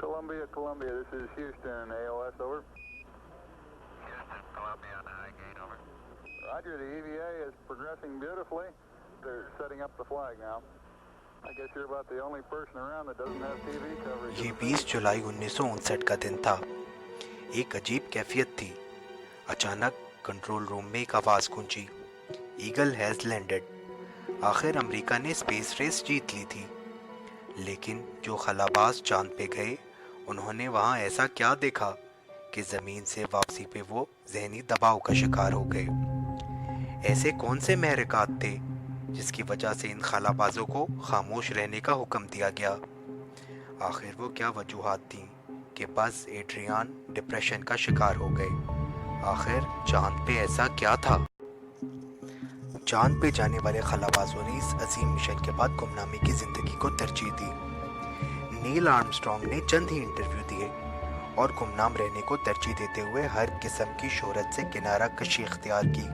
Columbia, this is Houston, AOS, over. Houston, Columbia on the high gate, over. Roger, the EVA is progressing beautifully. They're setting up the flag now. I guess you're about the only person around that doesn't have TV coverage. یہ 20 جولائی 1959 کا دن تھا. ایک عجیب کیفیت تھی. اچانک control room میں ایک آواز گونجی. Eagle has landed. آخر امریکہ نے اسپیس ریس جیت لی تھی. لیکن جو خلاباز چاند پہ گئے انہوں نے وہاں ایسا کیا دیکھا کہ زمین سے واپسی پہ وہ ذہنی دباؤ کا شکار ہو گئے. ایسے کون سے محرکات تھے جس کی وجہ سے ان خلابازوں کو خاموش رہنے کا حکم دیا گیا؟ آخر وہ کیا وجوہات تھیں کہ بس ایڈریان ڈپریشن کا شکار ہو گئے؟ آخر چاند پہ ایسا کیا تھا؟ چاند پہ جانے والے خلابازوں نے اس عظیم مشن کے بعد گمنامی کی زندگی کو ترجیح دی. نیل آرمسٹرانگ نے چند ہی انٹرویو دیے اور گمنام رہنے کو ترجیح دیتے ہوئے ہر قسم کی شہرت سے کنارہ کشی اختیار کی.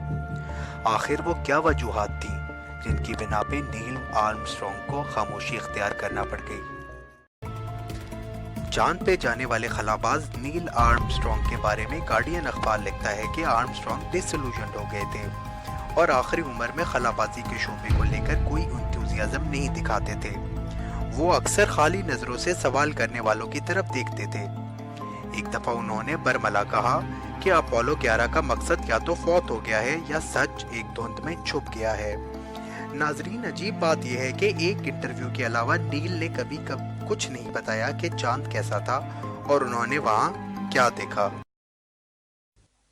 آخر وہ کیا وجوہات تھیں جن کی بنا پہ نیل آرمسٹرانگ کو خاموشی اختیار کرنا پڑ گئی؟ چاند پہ جانے والے خلاباز نیل آرمسٹرانگ کے بارے میں گارڈین اخبار لکھتا ہے کہ آرمسٹرانگ ڈس ایلوژنڈ ہو گئے تھے اور آخری عمر میں خلابازی کے شعبے کو لے کر کوئی انتھوزیازم نہیں دکھاتے تھے. وہ اکثر خالی نظروں سے سوال کرنے والوں کی طرف دیکھتے تھے. ایک دفعہ انہوں نے برملا کہا کہ اپالو 11 کا مقصد یا تو فوت ہو گیا ہے یا سچ ایک دھند میں چھپ گیا ہے. ناظرین، عجیب بات یہ ہے کہ ایک انٹرویو کے علاوہ نیل نے کبھی کچھ نہیں بتایا کہ چاند کیسا تھا اور انہوں نے وہاں کیا دیکھا.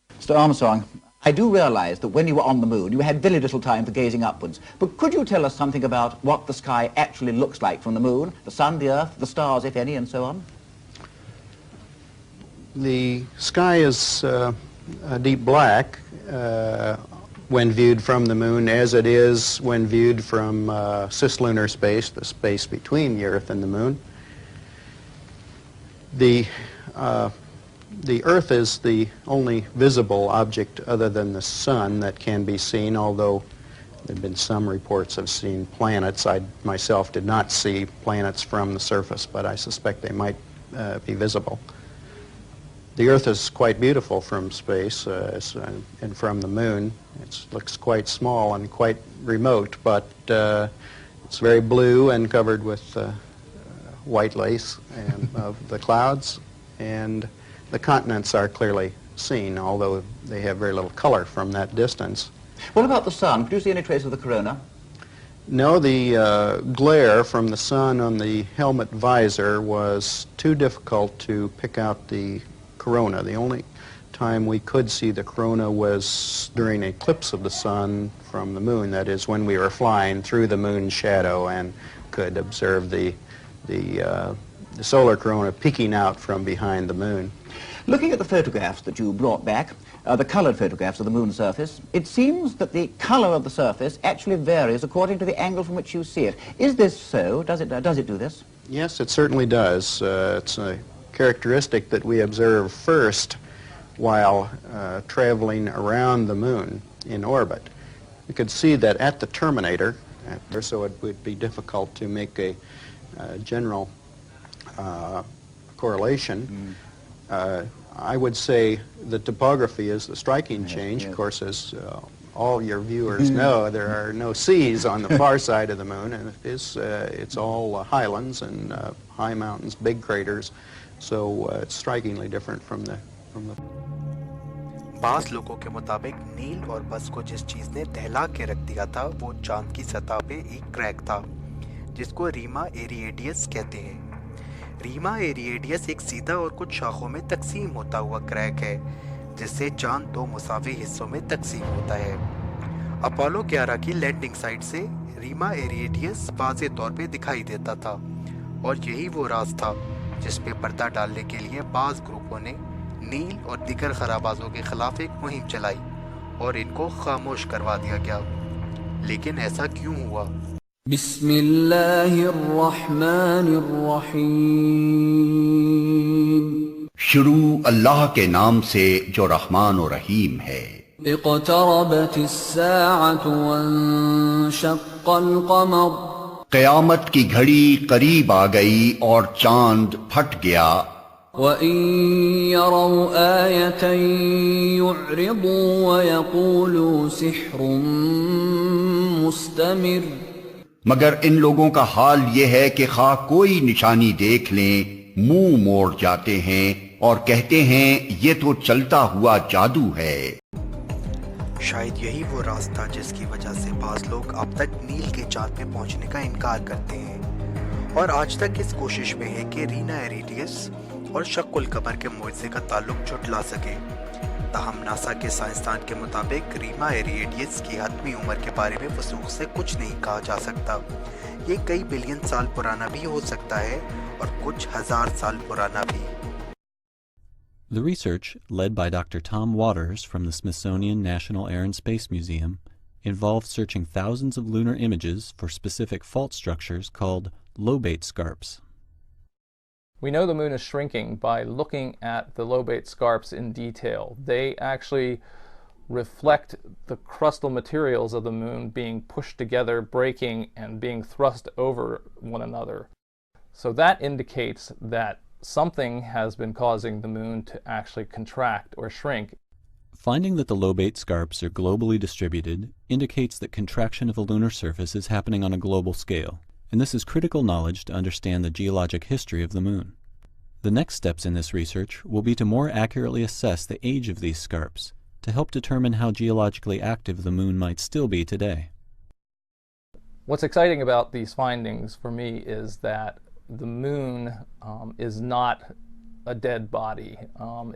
Mr. Armstrong, I do realize that when you were on the moon, you had very little time for gazing upwards. But could you tell us something about what the sky actually looks like from the moon, the sun, the earth, the stars, if any, and so on? The sky is a deep black when viewed from the moon, as it is when viewed from cislunar space, the space between the Earth and the moon. The Earth is the only visible object other than the sun that can be seen, although there have been some reports of seeing planets. I myself did not see planets from the surface, but I suspect they might be visible. The Earth is quite beautiful from space and from the moon. It looks quite small and quite remote, but it's very blue and covered with white lace and of the clouds, and the continents are clearly seen, although they have very little color from that distance. What about the sun? Could you see any trace of the corona? No, the glare from the sun on the helmet visor was too difficult to pick out the corona. The only time we could see the corona was during an eclipse of the sun from the moon. That is, when we were flying through the moon's shadow and could observe the solar corona peeking out from behind the moon. Looking at the photographs that you brought back, the coloured photographs of the moon's surface, it seems that the colour of the surface actually varies according to the angle from which you see it. Is this so? Does it do this? Yes, it certainly does. It's a characteristic that we observe first while traveling around the moon in orbit. You could see that at the terminator, so it would be difficult to make a general correlation. I would say the topography is the striking change. Of course, as all your viewers know, there are no seas on the far side of the moon, and it's all highlands and high mountains, big craters, so it's strikingly different from the بعض لوگوں کے مطابق نیل اور بس کو جس چیز نے دہلا کے رکھ دیا تھا وہ چاند کی سطح پہ ایک کریک تھا جس کو ریما ایریڈیس کہتے ہیں. ریما ایریڈیس ایک سیدھا اور کچھ شاخوں میں تقسیم ہوتا ہوا کریک ہے جس سے چاند 2 مساوی حصوں میں تقسیم ہوتا ہے. اپالو 11 کی لینڈنگ سائٹ سے ریما ایریڈیس واضح طور پہ دکھائی دیتا تھا اور یہی وہ راز تھا جس پہ پردہ ڈالنے کے لیے بعض گروپوں نے نیل اور دیگر خلابازوں کے خلاف ایک مہم چلائی اور ان کو خاموش کروا دیا گیا. لیکن ایسا کیوں ہوا؟ بسم اللہ الرحمن الرحیم. شروع اللہ کے نام سے جو رحمان و رحیم ہے. اقتربت الساعة وانشق القمر قیامت کی گھڑی قریب آ گئی اور چاند پھٹ گیا. وَإِن يَرَوْا آيَةً يُعْرِضُوا وَيَقُولُوا سِحْرٌ مُسْتَمِرٌ. مگر ان لوگوں کا حال یہ ہے کہ خواہ کوئی نشانی دیکھ لیں منہ موڑ جاتے ہیں اور کہتے ہیں یہ تو چلتا ہوا جادو ہے. شاید یہی وہ راز تھا جس کی وجہ سے بعض لوگ اب تک نیل کے چاند پہ پہنچنے کا انکار کرتے ہیں اور آج تک اس کوشش میں ہے کہ رینا ایریڈیس اور شق القمر کے معجزے کا تعلق جھٹلا سکے. تاہم ناسا کے سائنسدان کے مطابق ریما ایریڈیس کی حتمی عمر کے بارے میں وثوق سے کچھ نہیں کہا جا سکتا. یہ کئی بلین سال پرانا بھی ہو سکتا ہے اور کچھ ہزار سال پرانا بھی. The research, led by Dr. Tom Waters from the Smithsonian National Air and Space Museum, involved searching thousands of lunar images for specific fault structures called lobate scarps. We know the moon is shrinking by looking at the lobate scarps in detail. They actually reflect the crustal materials of the moon being pushed together, breaking, and being thrust over one another. So that indicates that something has been causing the moon to actually contract or shrink. Finding that the lobate scarps are globally distributed indicates that contraction of the lunar surface is happening on a global scale, and this is critical knowledge to understand the geologic history of the moon. The next steps in this research will be to more accurately assess the age of these scarps to help determine how geologically active the moon might still be today. What's exciting about these findings for me is that the moon is not a dead body.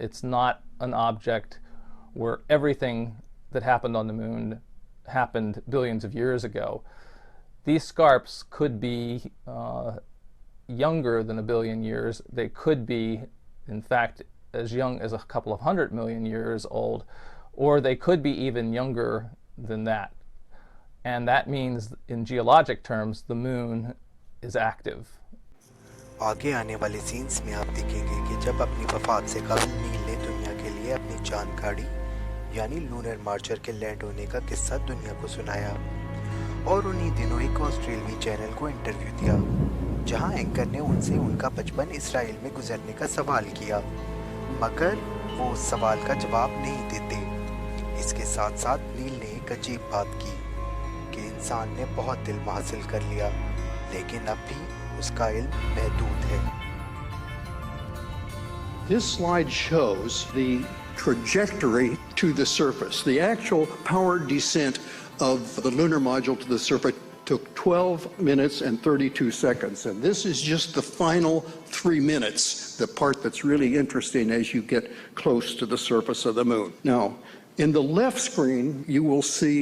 It's not an object where everything that happened on the moon happened billions of years ago. These scarps could be younger than a billion years. They could be, in fact, as young as a couple of 100 million years old, or they could be even younger than that. And that means, in geologic terms, the moon is active. آگے آنے والے sons میں آپ دیکھیں گے کہ جب اپنی وفات سے قبل نیل نے دنیا کے لیے اپنی چاند گاڑی یعنی لونر مارچر کے لینڈ ہونے کا قصہ دنیا کو سنایا اور انہی دنوں ایک آسٹریلوی چینل کو انٹرویو دیا جہاں اینکر نے ان سے ان کا بچپن اسرائیل میں گزرنے کا سوال کیا مگر وہ اس سوال کا جواب نہیں دیتے. اس کے ساتھ ساتھ نیل نے ایک عجیب بات کی کہ انسان نے بہت علم حاصل کر لیا لیکن اب بھی اس کا علم محدود ہے. This slide shows the trajectory to the surface. The actual powered descent of the lunar module to the surface took 12 minutes and 32 seconds. And this is just the final 3 minutes, the part that's really interesting as you get close to the surface of the moon. Now, in the left screen, you will see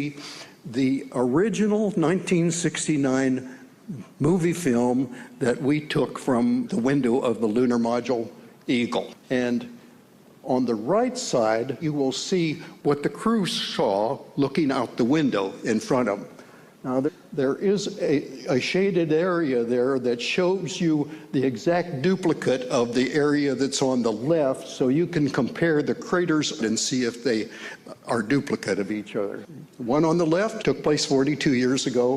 the original 1969 movie film that we took from the window of the lunar module Eagle. And on the right side, you will see what the crew saw looking out the window in front of them. Now, there is a shaded area there that shows you the exact duplicate of the area that's on the left, so you can compare the craters and see if they are duplicate of each other. The one on the left took place 42 years ago.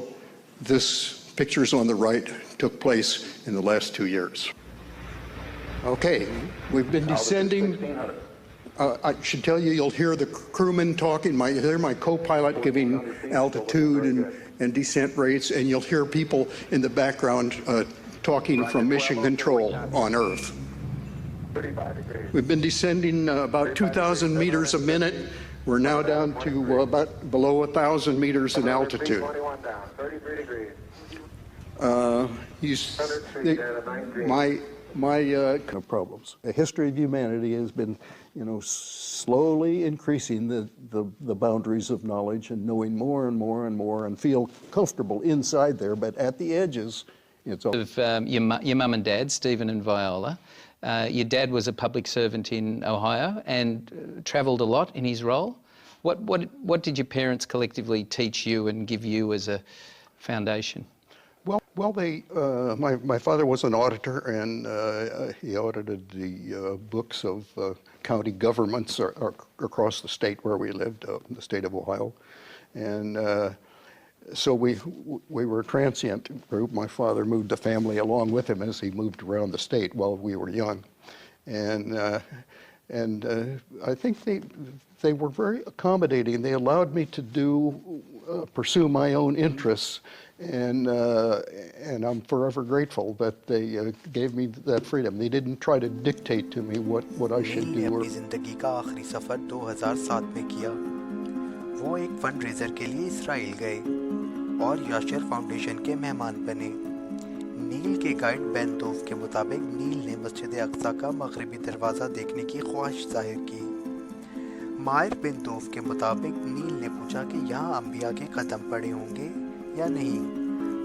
This pictures on the right took place in the last 2 years. Okay, we've been descending. I should tell you, you'll hear the crewmen talking. They're my co-pilot giving altitude and descent rates, and you'll hear people in the background talking from mission control on Earth. We've been descending about 2,000 meters a minute. We're now down to about below 1,000 meters in altitude. 33 degrees. My problems. The history of humanity has been, slowly increasing the boundaries of knowledge and knowing more and more and more and feel comfortable inside there, but at the edges, it's all... Your mum and dad, Stephen and Viola. Your dad was a public servant in Ohio and travelled a lot in his role. What did your parents collectively teach you and give you as a foundation? Well, my father was an auditor, and he audited the books of county governments across the state where we lived, the state of Ohio. And So we were a transient group. My father moved the family along with him as he moved around the state while we were young. And I think they were very accommodating. They allowed me to pursue my own interests. And I'm forever grateful that they gave me that freedom. They didn't try to dictate to me what I should do. اپنی زندگی کا آخری سفر 2007 میں کیا. وہ ایک fund razor کے لیے اسرائیل گئے اور یاشر فاؤنڈیشن کے مہمان بنے. نیل کے گائیڈ بین توف کے مطابق نیل نے مسجد اقصی کا مغربی دروازہ دیکھنے کی خواہش ظاہر کی. مائر بن توف کے مطابق نیل نے پوچھا کہ یہاں انبیاء کے قدم پڑے ہوں گے یا نہیں.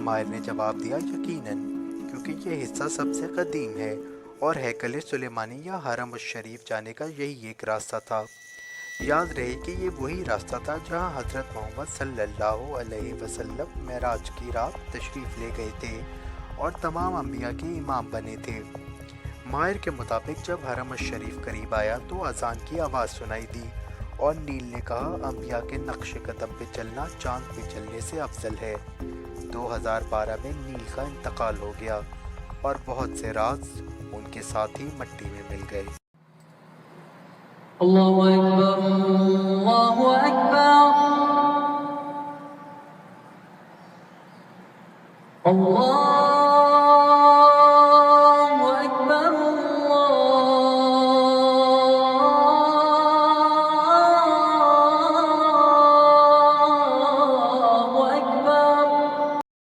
مائر نے جواب دیا یقیناً، کیونکہ یہ حصہ سب سے قدیم ہے اور ہیکل سلیمانی یا حرم الشریف جانے کا یہی ایک راستہ تھا. یاد رہے کہ یہ وہی راستہ تھا جہاں حضرت محمد صلی اللہ علیہ وسلم معراج کی رات تشریف لے گئے تھے اور تمام انبیاء کے امام بنے تھے. ماہر کے مطابق جب حرم الشریف قریب آیا تو اذان کی آواز سنائی دی اور نیل نے کہا انبیاء کے نقش قدم پہ چلنا چاند پہ چلنے سے افضل ہے. 2012 میں نیل کا انتقال ہو گیا اور بہت سے راز ان کے ساتھ ہی مٹی میں مل گئے. اللہ اکبر اللہ اکبر اللہ